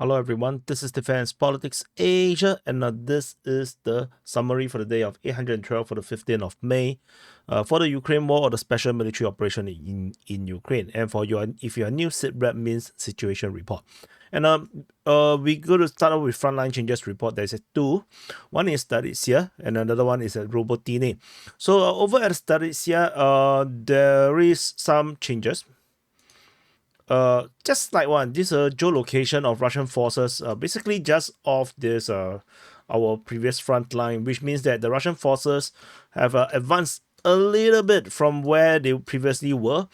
Hello everyone, this is Defense Politics Asia, and this is the summary for the day of 812 for the 15th of May for the Ukraine war or the special military operation in Ukraine. And for your, if you are new, SITREP means situation report. And we're going to start off with frontline changes report. There's two. One is Starytsya and another one is at Robotyne. So over at Starytsya, there is some changes. Just like this geolocation of Russian forces, basically just off this our previous front line, which means that the Russian forces have advanced a little bit from where they previously were,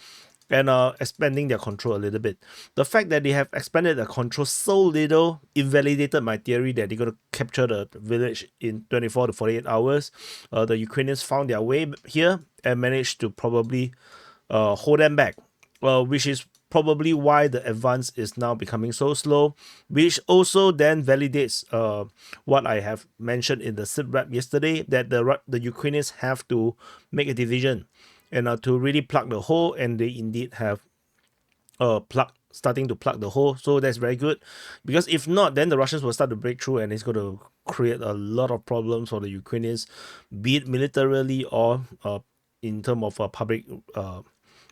and expanding their control a little bit. The fact that they have expanded their control so little invalidated my theory that they're going to capture the village in 24 to 48 hours. The Ukrainians found their way here and managed to probably hold them back, which is probably why the advance is now becoming so slow, which also then validates what I have mentioned in the SITREP yesterday, that the Ukrainians have to make a decision and to really plug the hole, and they indeed have starting to plug the hole. So that's very good, because if not, then the Russians will start to break through, and it's going to create a lot of problems for the Ukrainians, be it militarily or in terms of public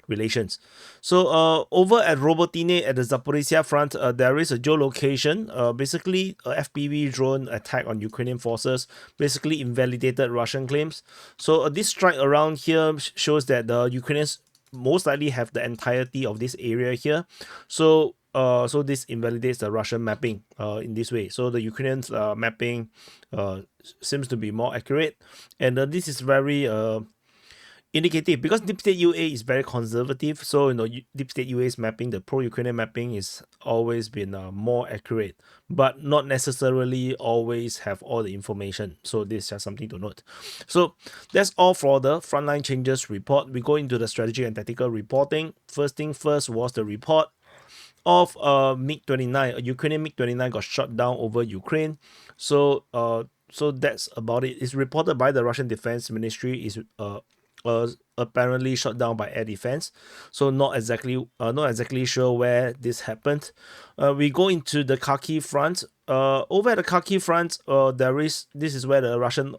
relations. So over at Robotyne at the Zaporizhzhia Front, there is a geolocation. Basically, a FPV drone attack on Ukrainian forces basically invalidated Russian claims. So this strike around here shows that the Ukrainians most likely have the entirety of this area here. So so this invalidates the Russian mapping in this way. So the Ukrainians mapping seems to be more accurate, and this is very indicative, because Deep State UA is very conservative. So Deep State UA's mapping, the pro-Ukrainian mapping, is always been more accurate, but not necessarily always have all the information. So this is just something to note. So that's all for the frontline changes report. We go into the strategic and tactical reporting. First thing first was the report of MiG-29. A Ukrainian MiG-29 got shot down over Ukraine. So so that's about it. It's reported by the Russian Defense Ministry is apparently shot down by air defense. So not exactly sure where this happened. We go into the Kharkiv Front. Over at the Kharkiv Front, this is where the Russian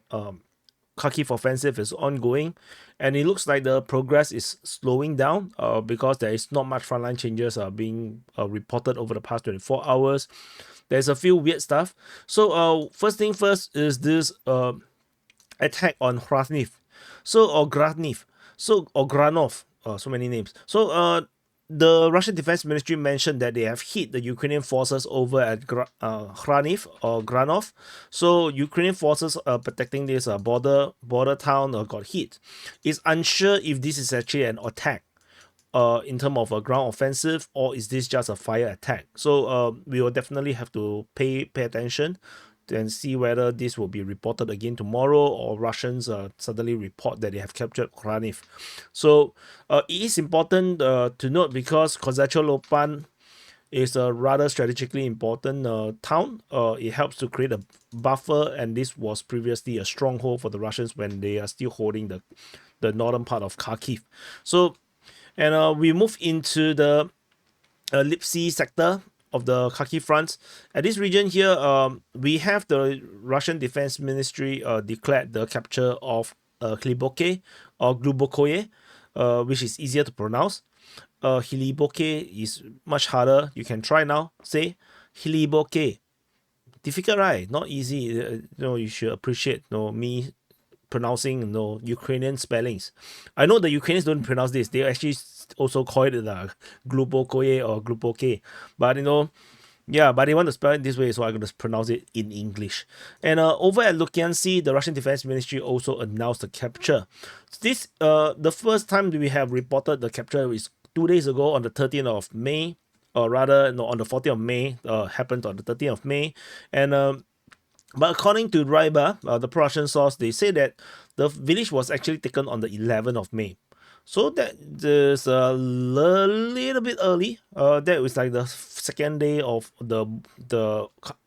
Kharkiv offensive is ongoing, and it looks like the progress is slowing down because there is not much frontline changes being reported over the past 24 hours. There's a few weird stuff. So first thing first is this attack on Kharkiv. Or Granov. So many names. So the Russian Defense Ministry mentioned that they have hit the Ukrainian forces over at Kharkiv or Granov. So Ukrainian forces protecting this border town got hit. It's unsure if this is actually an attack in terms of a ground offensive, or is this just a fire attack. So we will definitely have to pay attention and see whether this will be reported again tomorrow, or Russians suddenly report that they have captured Kharkiv. So it is important to note, because Kozacha-Lopan is a rather strategically important town. It helps to create a buffer, and this was previously a stronghold for the Russians when they are still holding the northern part of Kharkiv. So, and we move into the Lipsy sector of the Kharkiv Front. At this region here, we have the Russian Defense Ministry declared the capture of HYLBOKE or Glubokoye, which is easier to pronounce. HYLBOKE is much harder. You can try now. Say HYLBOKE. Difficult, right? Not easy. You should appreciate me pronouncing Ukrainian spellings. I know the Ukrainians don't pronounce this. They actually also call it Glubokoye or Gluboke, but but they want to spell it this way, so I'm going to pronounce it in English. And over at Lukyansk, the Russian Defense Ministry also announced the capture. This the first time we have reported the capture is 2 days ago on the 13th of May, or rather on the 14th of May. Happened on the 13th of May, and but according to Ryba, the pro-Russian source, they say that the village was actually taken on the 11th of May. So that is a little bit early. That was like the second day of the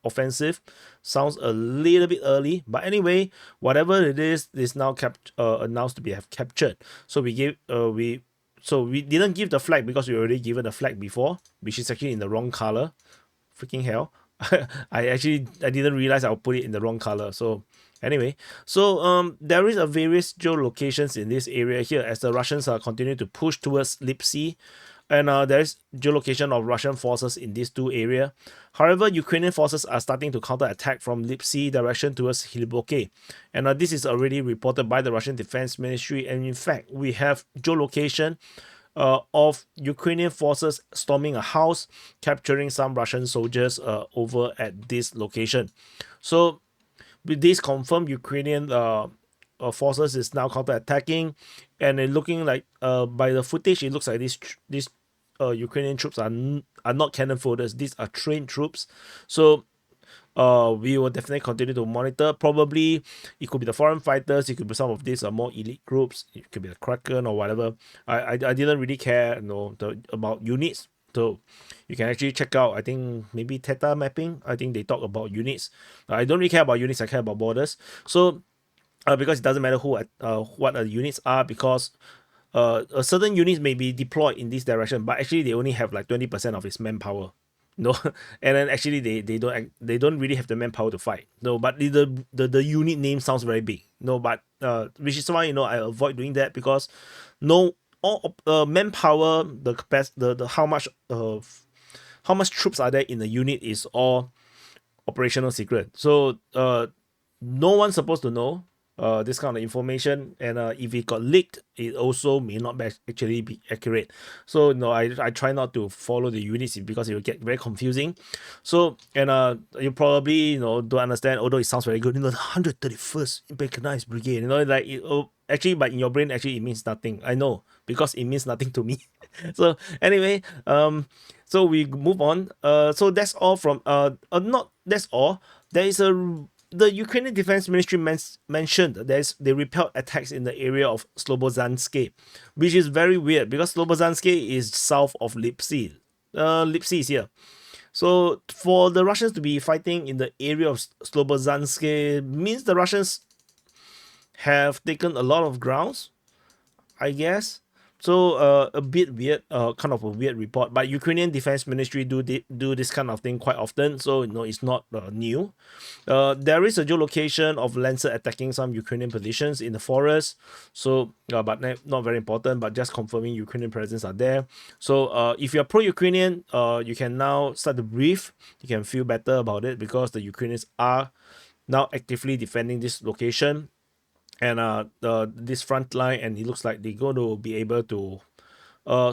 offensive. Sounds a little bit early, but anyway, whatever it is now announced to be have captured. So we didn't give the flag because we already given the flag before, which is actually in the wrong color. Freaking hell! I didn't realize I'll put it in the wrong color. So anyway, there is a various geolocations in this area here as the Russians are continuing to push towards Lipsy, and there is geolocation of Russian forces in these two areas. However, Ukrainian forces are starting to counterattack from Lipsy direction towards HYLBOKE, and this is already reported by the Russian Defense Ministry. And in fact, we have geolocation of Ukrainian forces storming a house, capturing some Russian soldiers over at this location. So with this confirmed, Ukrainian forces is now counterattacking, and it looking like by the footage, it looks like these Ukrainian troops are not cannon foders. These are trained troops. So we will definitely continue to monitor. Probably it could be the foreign fighters, it could be some of these more elite groups, it could be the Kraken or whatever. I didn't really care, about units. So you can actually check out, I think maybe Theta mapping. I think they talk about units. I don't really care about units, I care about borders. So because it doesn't matter what the units are, because a certain units may be deployed in this direction, but actually they only have like 20% of its manpower. No, and then actually they don't really have the manpower to fight. No, but the unit name sounds very big. No, but which is why I avoid doing that, because no, all manpower, the capacity, the how much troops are there in the unit is all operational secret. So no one's supposed to know this kind of information, and if it got leaked, it also may not actually be accurate. So I try not to follow the units because it will get very confusing. So, and you probably don't understand, although it sounds very good, the 131st Mechanized Brigade, like actually, but in your brain actually it means nothing. I know, because it means nothing to me. So anyway, so we move on. So that's all from not that's all. There is the Ukrainian Defense Ministry mentioned they repelled attacks in the area of Slobozhanske, which is very weird because Slobozhanske is south of Lipsy. Lipsy is here. So for the Russians to be fighting in the area of Slobozhanske means the Russians have taken a lot of grounds, I guess. So a bit weird, kind of a weird report. But Ukrainian Defense Ministry do this kind of thing quite often, so it's not new. There is a geolocation of Lancer attacking some Ukrainian positions in the forest. So, but not very important. But just confirming Ukrainian presence are there. So if you're pro-Ukrainian, you can now start to breathe. You can feel better about it because the Ukrainians are now actively defending this location and this front line, and it looks like they're going to be able to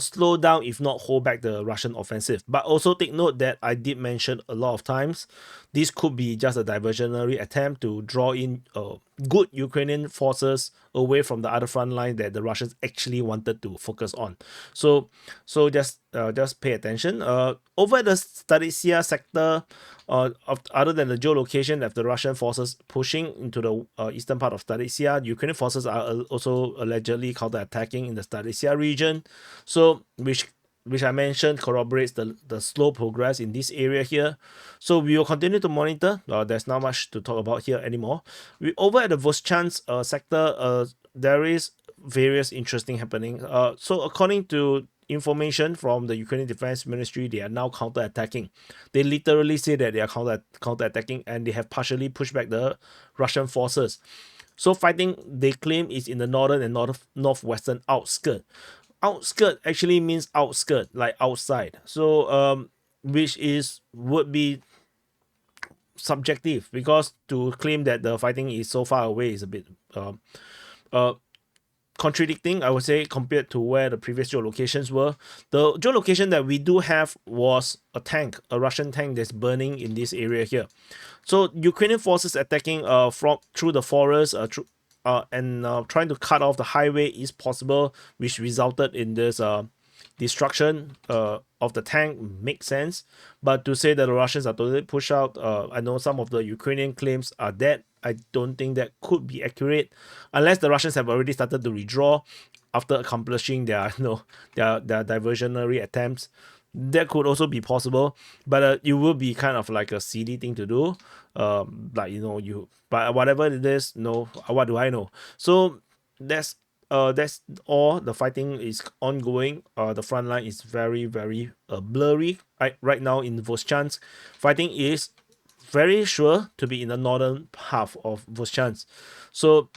slow down, if not hold back, the Russian offensive. But also take note that I did mention a lot of times, this could be just a diversionary attempt to draw in good Ukrainian forces away from the other front line that the Russians actually wanted to focus on. So just pay attention. Over at the Starytsya sector, other than the geolocation of the Russian forces pushing into the eastern part of Starytsya, Ukrainian forces are also allegedly counterattacking in the Starytsya region. So which I mentioned corroborates the slow progress in this area here. So we will continue to monitor. There's not much to talk about here anymore. Over at the Voschansk sector, there is various interesting happening. So according to information from the Ukrainian Defense Ministry, they are now counterattacking. They literally say that they are counterattacking, and they have partially pushed back the Russian forces. So fighting, they claim, is in the northern and northwestern outskirt. Outskirt actually means outskirt, like outside. So which would be subjective, because to claim that the fighting is so far away is a bit contradicting, I would say, compared to where the previous geolocations were. The geolocation that we do have was a Russian tank that's burning in this area here. So Ukrainian forces attacking through the forest, and trying to cut off the highway is possible, which resulted in this destruction of the tank. Makes sense. But to say that the Russians are totally pushed out, I know some of the Ukrainian claims are that. I don't think that could be accurate, unless the Russians have already started to withdraw after accomplishing their diversionary attempts. That could also be possible, but it will be kind of like a silly thing to do. But whatever it is, what do I know? So that's all. The fighting is ongoing. The front line is very, very blurry right now in Voschansk. Fighting is very sure to be in the northern half of Voschansk. So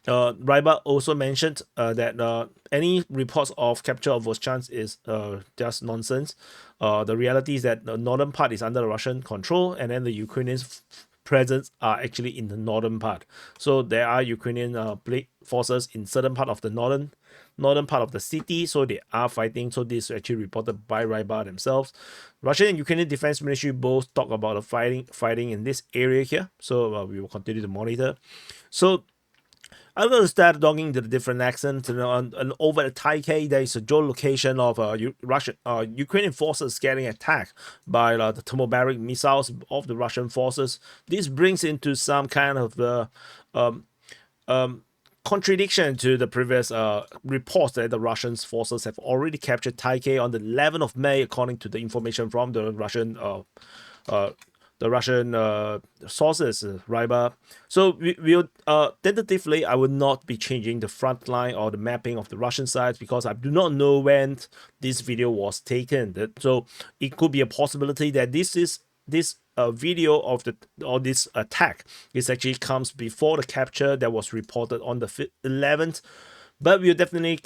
Ryba also mentioned that any reports of capture of Voschansk is just nonsense. The reality is that the northern part is under Russian control, and then the Ukrainian presence are actually in the northern part. So there are Ukrainian forces in certain part of the northern part of the city, so they are fighting. So this is actually reported by Ryba themselves. Russian and Ukrainian defense ministry both talk about the fighting in this area here. So we will continue to monitor. So I'm going to start talking to the different accents. And over at Taipei, there is a geolocation of Ukrainian forces getting attacked by the thermobaric missiles of the Russian forces. This brings into some kind of contradiction to the previous reports that the Russian forces have already captured Taipei on the 11th of May, according to the information from the Russian sources, Ryba. So we will tentatively, I will not be changing the front line or the mapping of the Russian side because I do not know when this video was taken. So it could be a possibility that this video of this attack is actually comes before the capture that was reported on the 11th. But we'll definitely,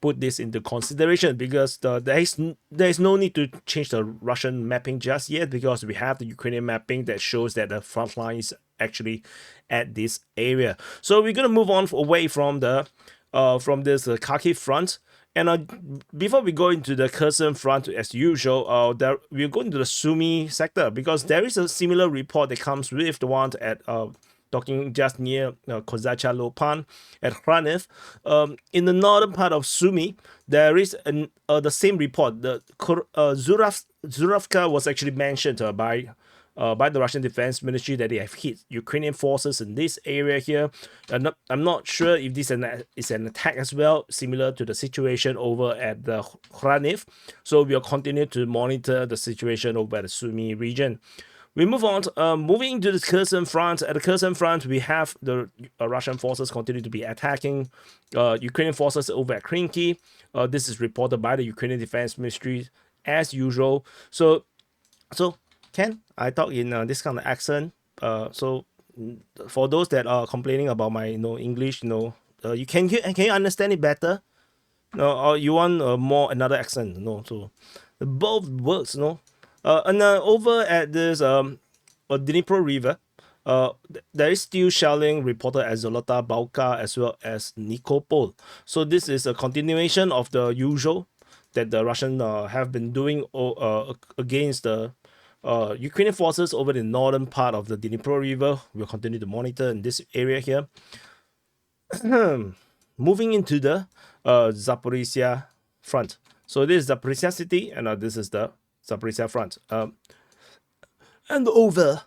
put this into consideration because there is no need to change the Russian mapping just yet because we have the Ukrainian mapping that shows that the front line is actually at this area. So we're gonna move on away from the this Kharkiv Front. And before we go into the Kherson Front, as usual, we'll go into the Sumy sector because there is a similar report that comes with the one at talking just near Kozachya Lopan at Kharkiv. In the northern part of Sumy, there is the same report. The Zuravka was actually mentioned by the Russian Defense Ministry that they have hit Ukrainian forces in this area here. I'm not sure if this is an attack as well, similar to the situation over at the Kharkiv. So we'll continue to monitor the situation over at the Sumy region. We move on, moving to the Kherson Front. At the Kherson Front, we have the Russian forces continue to be attacking Ukrainian forces over at Krinky. This is reported by the Ukrainian Defense Ministry as usual. So Ken, I talk in this kind of accent. So for those that are complaining about my English, you can you understand it better? No, or you want another accent? No, so both works, and over at this Dnipro River, there is still shelling reported at Zolota Balka as well as Nikopol. So this is a continuation of the usual that the Russian have been doing against the Ukrainian forces over the northern part of the Dnipro River. We'll continue to monitor in this area here. Moving into the Zaporizhzhia Front. So this is Zaporizhzhia city, and this is the Zaporizhzhia Front. And over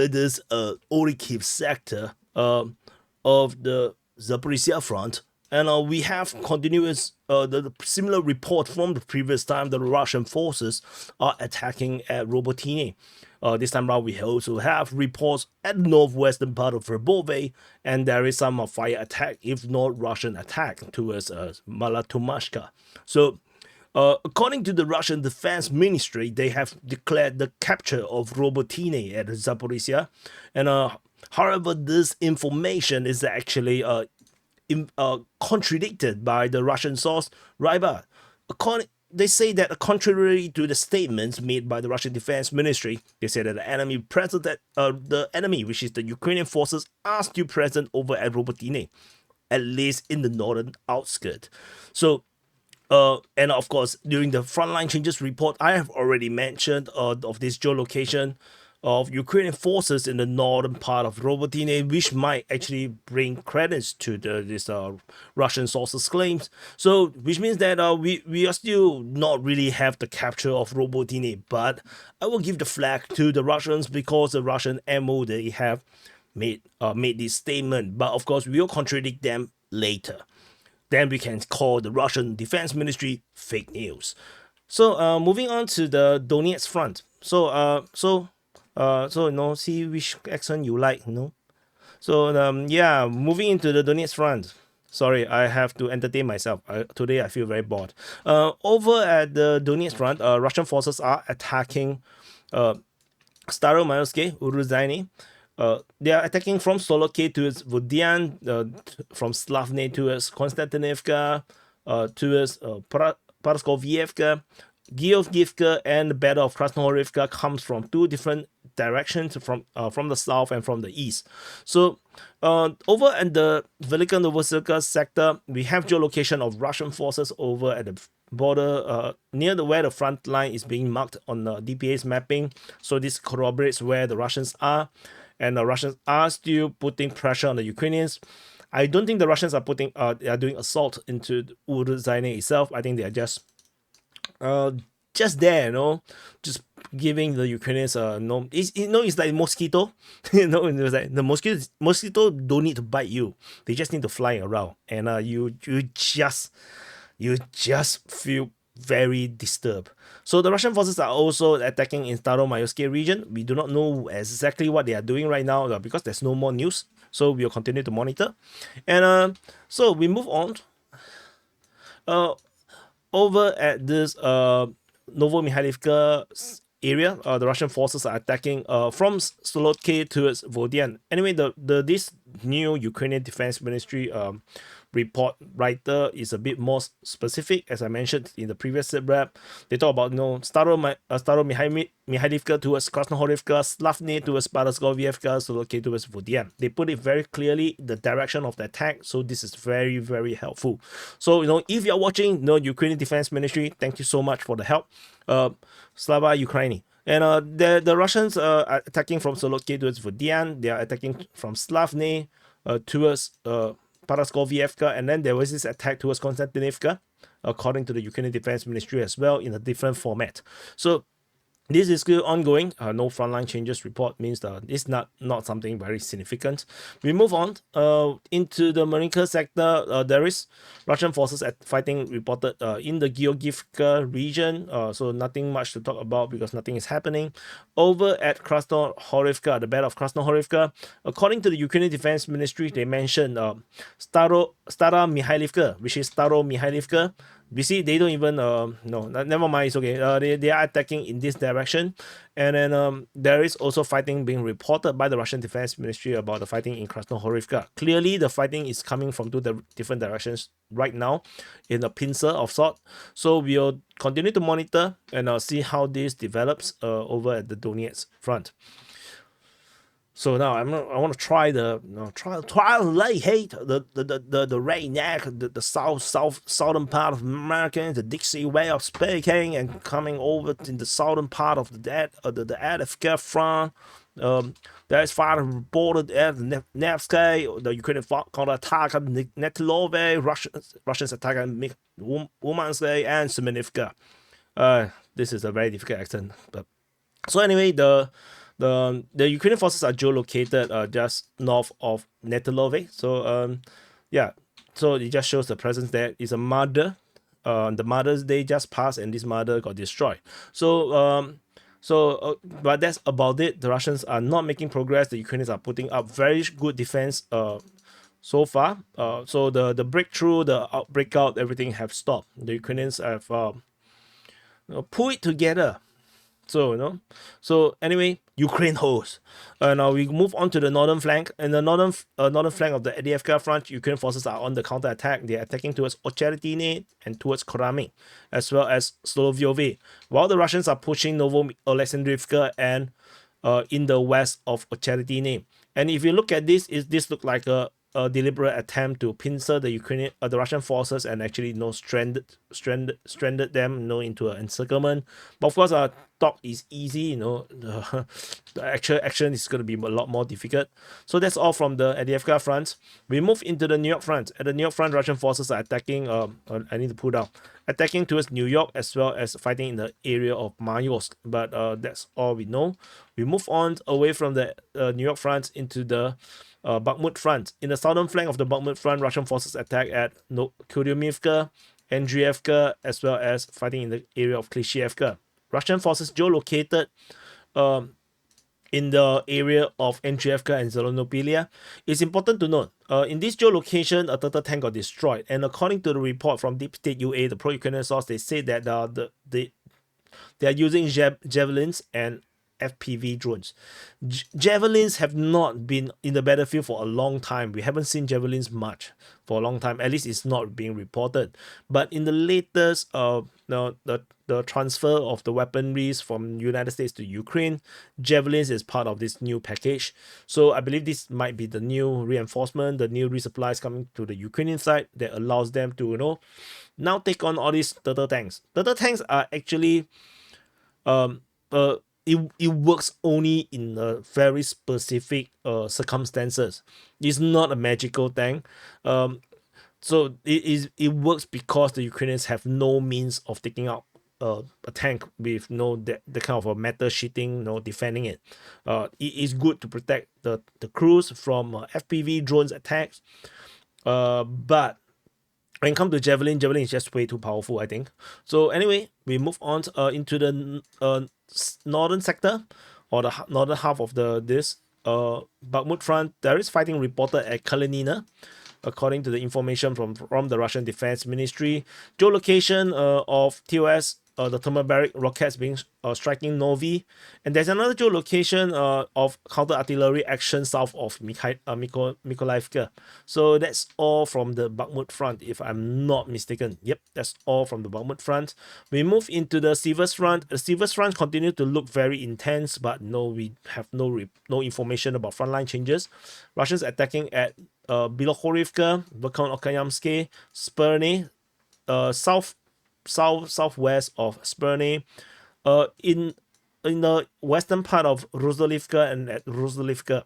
this Kharkiv sector of the Zaporizhzhia Front, and we have continuous the similar report from the previous time the Russian forces are attacking at Robotyne. This time around, we also have reports at the northwestern part of Verbove, and there is some fire attack, if not Russian attack, towards Malatomashka. So, according to the Russian Defense Ministry, they have declared the capture of Robotyne at Zaporizhzhia, and however, this information is actually contradicted by the Russian source Ryba. They say that contrary to the statements made by the Russian Defense Ministry, they say that the enemy present which is the Ukrainian forces, are still present over at Robotyne, at least in the northern outskirts. So, and of course, during the frontline changes report, I have already mentioned of this geolocation of Ukrainian forces in the northern part of Robotyne, which might actually bring credence to this Russian sources' claims. So, which means that we are still not really have the capture of Robotyne, but I will give the flag to the Russians because the Russian MO they have made this statement. But of course, we will contradict them later. Then we can call the Russian Defense Ministry fake news. So, moving on to the Donetsk Front. So see which accent you like, So, yeah, moving into the Donetsk Front. Sorry, I have to entertain myself. Today I feel very bored. Over at the Donetsk Front, Russian forces are attacking Staromayoske, Robotyne. They are attacking from Soloke towards Vodian, from Slavne towards Konstantinivka, towards Parskovievka. Georgievka and the Battle of Krasnohorivka comes from two different directions, from the south and from the east. So over at the Velika Novosibirsk sector, we have geolocation of Russian forces over at the border, near where the front line is being marked on the DPA's mapping. So this corroborates where the Russians are, and the Russians are still putting pressure on the Ukrainians. I don't think the Russians are they are doing assault into Robotyne itself. I think they are just there, just giving the Ukrainians no. It's like mosquito. It's like the mosquito don't need to bite you. They just need to fly around, and you just feel very disturbed. So the Russian forces are also attacking in Staromayoske region. We do not know exactly what they are doing right now because there's no more news. So we'll continue to monitor. And so we move on. Over at this Novomihailivka area, the Russian forces are attacking from Solotke towards Vodian. Anyway, this new Ukrainian Defense Ministry report writer is a bit more specific, as I mentioned in the previous SITREP. They talk about Staromihailivka towards Krasnohorivka, Slavne towards Parskovievka, Solotke towards Vodian. They put it very clearly the direction of the attack, so this is very, very helpful. So if you're watching Ukrainian Defense Ministry, thank you so much for the help. Slava Ukraini. And the Russians are attacking from Solotke towards Vodian. They are attacking from Slavne towards Parskovievka, and then there was this attack towards Konstantinivka, according to the Ukrainian Defense Ministry as well, in a different format. So this is still ongoing. No frontline changes report means that it's not something very significant. We move on into the Marinka sector. There is Russian forces fighting reported in the Georgievka region. So nothing much to talk about because nothing is happening. Over at Krasnohorivka, the Battle of Krasnohorivka, according to the Ukrainian Defense Ministry, they mentioned Staromihailivka, which is Staromihailivka. We see they don't even no, never mind, it's okay. They are attacking in this direction, and then there is also fighting being reported by the Russian Defense Ministry about the fighting in Krasnohorivka. Clearly the fighting is coming from two different directions right now, in a pincer of sort. So we'll continue to monitor and see how this develops over at the Donetsk Front. So now I want to try the hate the redneck, the southern part of America, the Dixie way of speaking, and coming over in the southern part of the Avdiivka Front. There is fire reported at the Nevsky, the Ukrainian counterattack at Netilove, Russians attack at Umansky and Semenivka. This is a very difficult accent, but so anyway, the Ukrainian forces are geolocated just north of Netilove. So yeah, so it just shows the presence there. Is a mother. The Mother's Day just passed, and this mother got destroyed. So but that's about it. The Russians are not making progress. The Ukrainians are putting up very good defense so far. So the breakthrough, the breakout, everything have stopped. The Ukrainians have pulled it together. So so anyway, Ukraine hosts. Now we move on to the northern flank. In the northern flank of the Avdiivka Front, Ukrainian forces are on the counter-attack. They are attacking towards Ocheretine and towards Korami, as well as Solovyove, while the Russians are pushing Novo-Alexandrivka and in the west of Ocheretine. And if you look at this, this look like a deliberate attempt to pincer the Russian forces and actually stranded them into an encirclement. But of course, talk is easy. The actual action is going to be a lot more difficult. So that's all from the Avdiivka Front. We move into the Niu-York Front. At the Niu-York Front, Russian forces are attacking. I need to pull down. Attacking towards New York, as well as fighting in the area of Mayosk. But that's all we know. We move on away from the Niu-York Front into the Bakhmut Front. In the southern flank of the Bakhmut Front, Russian forces attack at Kuryumivka, Andriivka, as well as fighting in the area of Klishchiivka. Russian forces geolocated in the area of Andriivka and Zelenopilya. It's important to note, in this geolocation, a turtle tank got destroyed. And according to the report from Deep State UA, the pro-Ukrainian source, they say that they are using javelins and FPV drones. Javelins have not been in the battlefield for a long time. We haven't seen javelins much for a long time. At least it's not being reported. But in the latest the transfer of the weaponries from United States to Ukraine, javelins is part of this new package. So I believe this might be the new reinforcement, the new resupplies coming to the Ukrainian side that allows them to now take on all these turtle tanks. Turtle tanks are actually it works only in very specific circumstances. It's not a magical tank. So it works because the Ukrainians have no means of taking out a tank with the kind of a metal sheeting, defending it. It is good to protect the crews from FPV drones attacks. But when it comes to Javelin is just way too powerful, I think. So anyway, we move on into the northern sector, or the northern half of this Bakhmut Front. There is fighting reported at Kreminna, according to the information from the Russian Defense Ministry. Geolocation of TOS, the thermobaric rockets being striking Novi, and there's another geolocation of counter-artillery action south of Mykolaiv. So that's all from the Bakhmut Front, if I'm not mistaken. Yep, that's all from the Bakhmut Front. We move into the Siversk Front. The Siversk Front continues to look very intense, but no, we have no information about frontline changes. Russians attacking at Bilohorivka, Volkon-Okayamsky, Spurny, southwest of Spurny, in the western part of Rozdolivka and at Rozdolivka.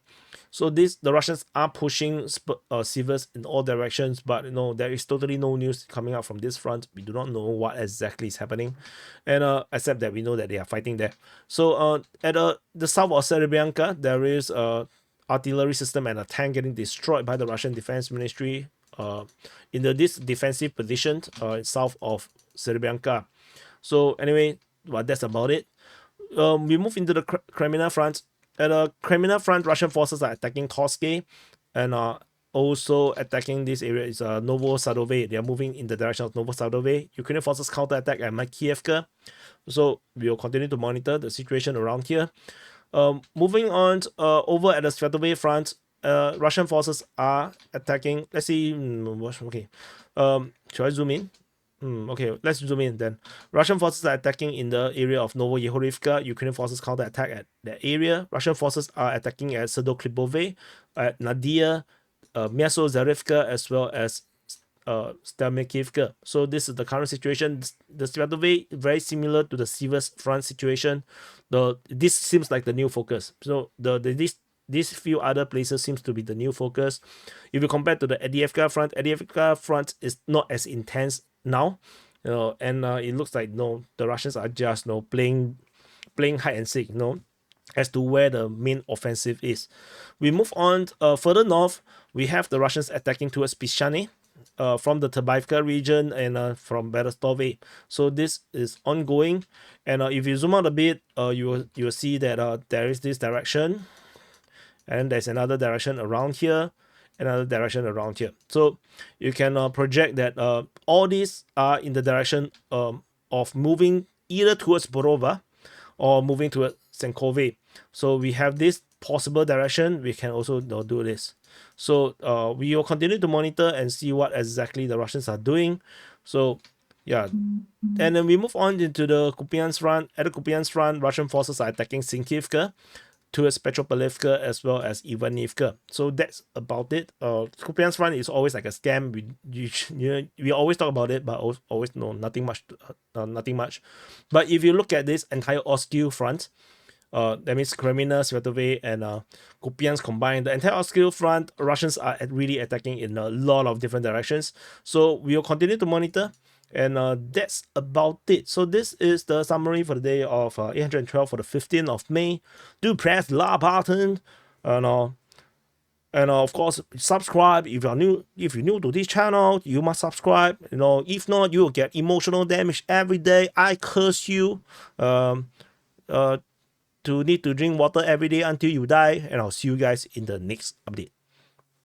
So the Russians are pushing Siversk in all directions, but there is totally no news coming out from this front. We do not know what exactly is happening, and except that we know that they are fighting there. So at the south of Serebianka, there is artillery system and a tank getting destroyed by the Russian Defense Ministry in this defensive position south of Serebianka. So anyway, that's about it. We move into the Kreminna Front. At the Kreminna Front, Russian forces are attacking Korske, and also attacking this area is Novosadove. They are moving in the direction of Novosadove. Ukrainian forces counterattack at Makievka. So we will continue to monitor the situation around here. Moving on over at the Svatove Front, Russian forces are attacking. Let's see. Okay. Should I zoom in? Okay, let's zoom in then. Russian forces are attacking in the area of Novoyehorivka. Ukrainian forces counterattack at that area. Russian forces are attacking at Sedoklibove, at Nadia, Miaso-Zarevka, as well as Stamikivka. So this is the current situation. The Svatove very similar to the Siversk Front situation. This seems like the new focus. So these few other places seems to be the new focus. If you compare to the Avdiivka Front is not as intense now, and it looks like the Russians are just playing hide and seek, as to where the main offensive is. We move on further north. We have the Russians attacking towards Pischane from the Avdiivka region and from Berestove. So this is ongoing, and if you zoom out a bit, you will see that there is this direction, and there's another direction around here, another direction around here. So you can project that all these are in the direction of moving either towards Borova or moving towards Senkove. So we have this possible direction. We can also do this. So we will continue to monitor and see what exactly the Russians are doing. So yeah, and then we move on into the Kupyansk Front. At the Kupyansk Front, Russian forces are attacking Sinkivka towards Petropavlivka as well as Ivanivka. So that's about it. Kupyansk Front is always like a scam. We always talk about it, but always nothing much. But if you look at this entire Oskil Front, that means Kreminna, Svatove, and Kupyansk combined, the entire Oskil Front, Russians are really attacking in a lot of different directions. So we will continue to monitor. And that's about it. So this is the summary for the day of 812 for the 15th of May. Do press the like button, and of course subscribe if you're new. If you're new to this channel, you must subscribe. If not, you will get emotional damage every day. I curse you. To need to drink water every day until you die. And I'll see you guys in the next update.